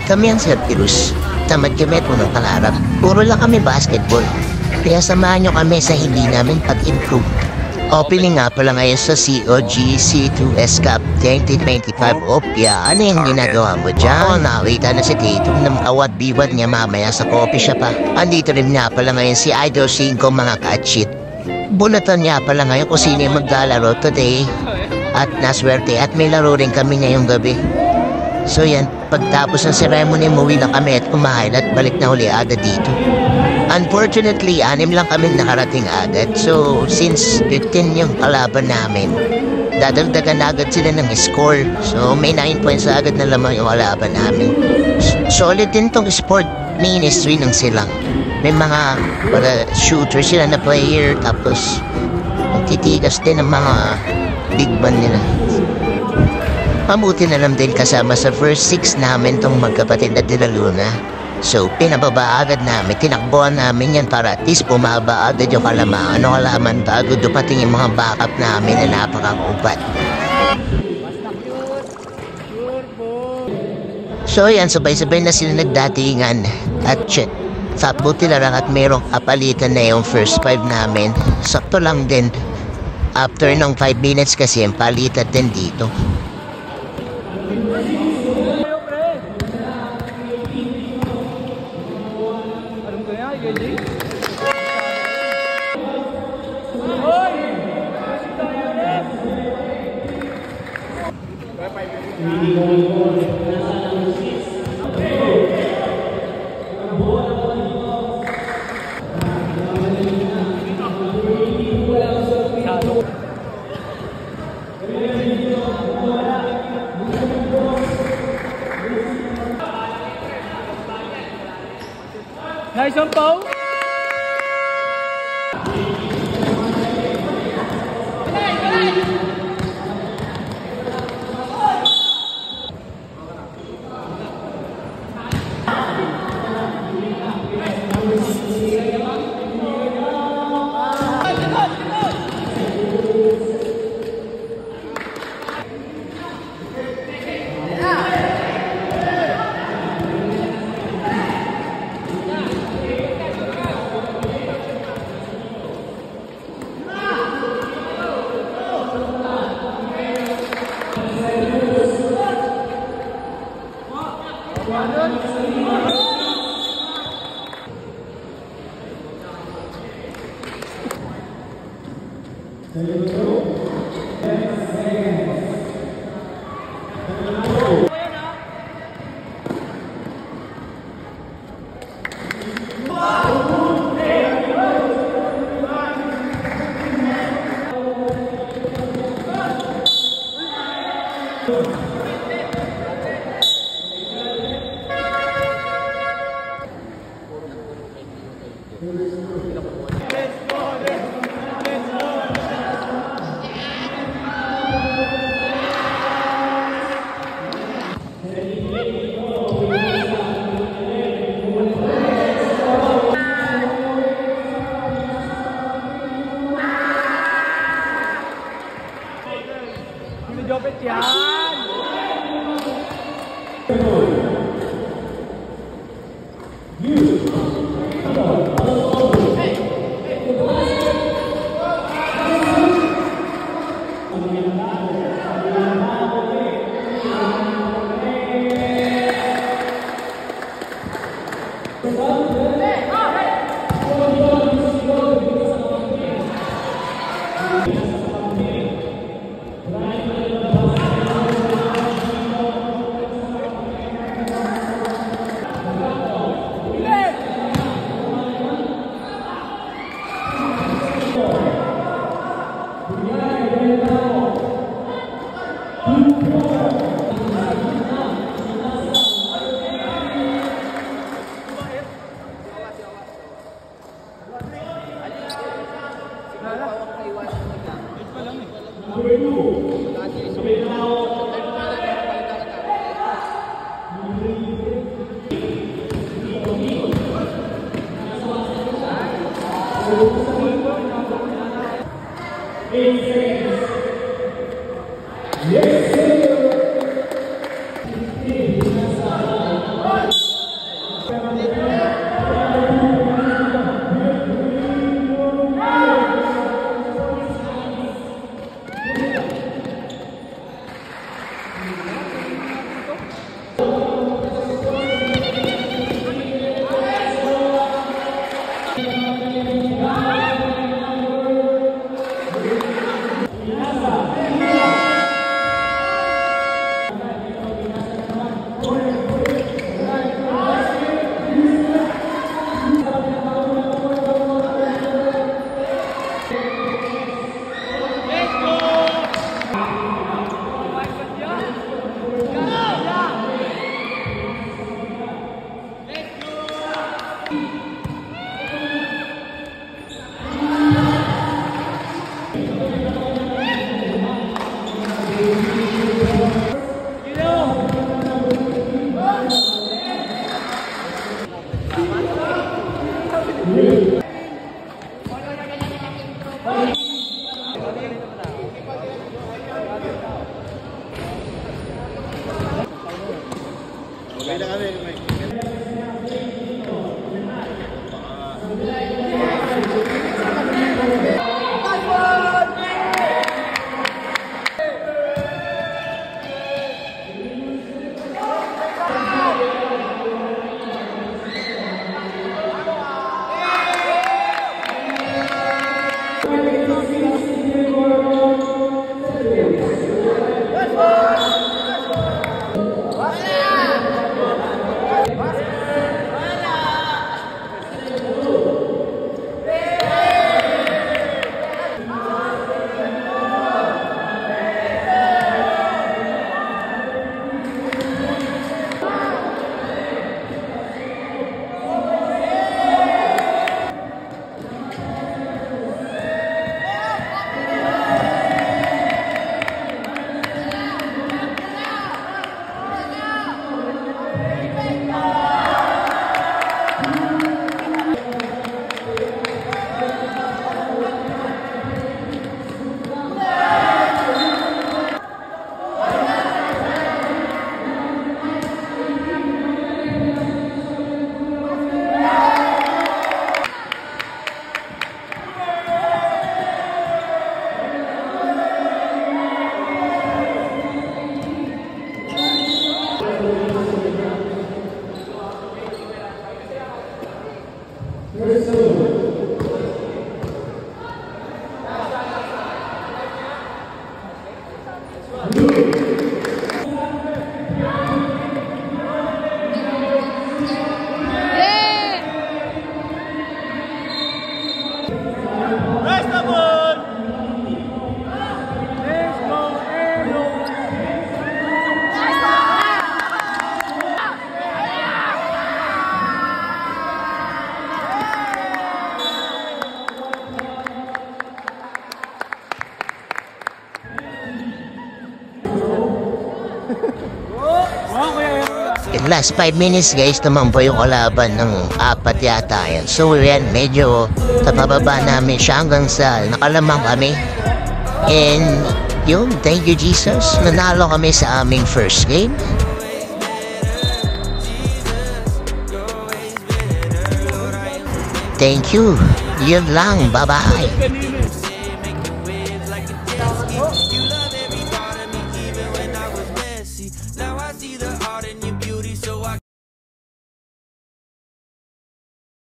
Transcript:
kami ang Cerberus. Tamad kami at punong pangarap. Puro lang kami basketball. Kaya samahan nyo kami sa hindi namin pag-improve. Opening nga pala ngayon sa COG C2S Cup 2025. Opya, ano yung ginagawa mo dyan? Nakita na si Tatum ng awat biwat niya mamaya sa coffee shop pa. Andito rin nga pala ngayon si Idol 5 mga kachit. Bunatan niya pala ngayon kung sino yung maglalaro today. At naswerte at may laro rin kami ngayong gabi. So yan, pagtapos ng ceremony, umuwi lang kami at kumain at balik na uli agad dito. Unfortunately, 6 lang kami nakarating agad. So, since 15 yung kalaban namin, dadagdagan agad sila ng score. So, may 9 points agad na lamang yung kalaban namin. Solid din tong sport ministry ng silang. May mga para shooter sila na player. Tapos, nagtitigas din ang mga big man nila. Mabuti na lang din kasama sa first 6 namin tong magkapatid na De La Luna. So, pinababa agad namin, tinakbuhan namin yan para at least bumaba agad yung kalaman bago dumating yung mga backup namin na napakakupat. So, yan, sabay-sabay na sila nagdatingan at shit. Buti na lang at mayroong kapalitan na yung first 5 namin. Sakto lang din. After ng 5 minutes kasi yung palitan din dito. Nice one, Paul. Jopet yan! Yes, sir. In last 5 minutes guys naman po yung kalaban ng apat yata yan. So yan, medyo tapababa namin siya hanggang sa nakalamang kami. And yun, thank you Jesus. Nanalo kami sa aming first game. Thank you. Yun lang. Bye-bye.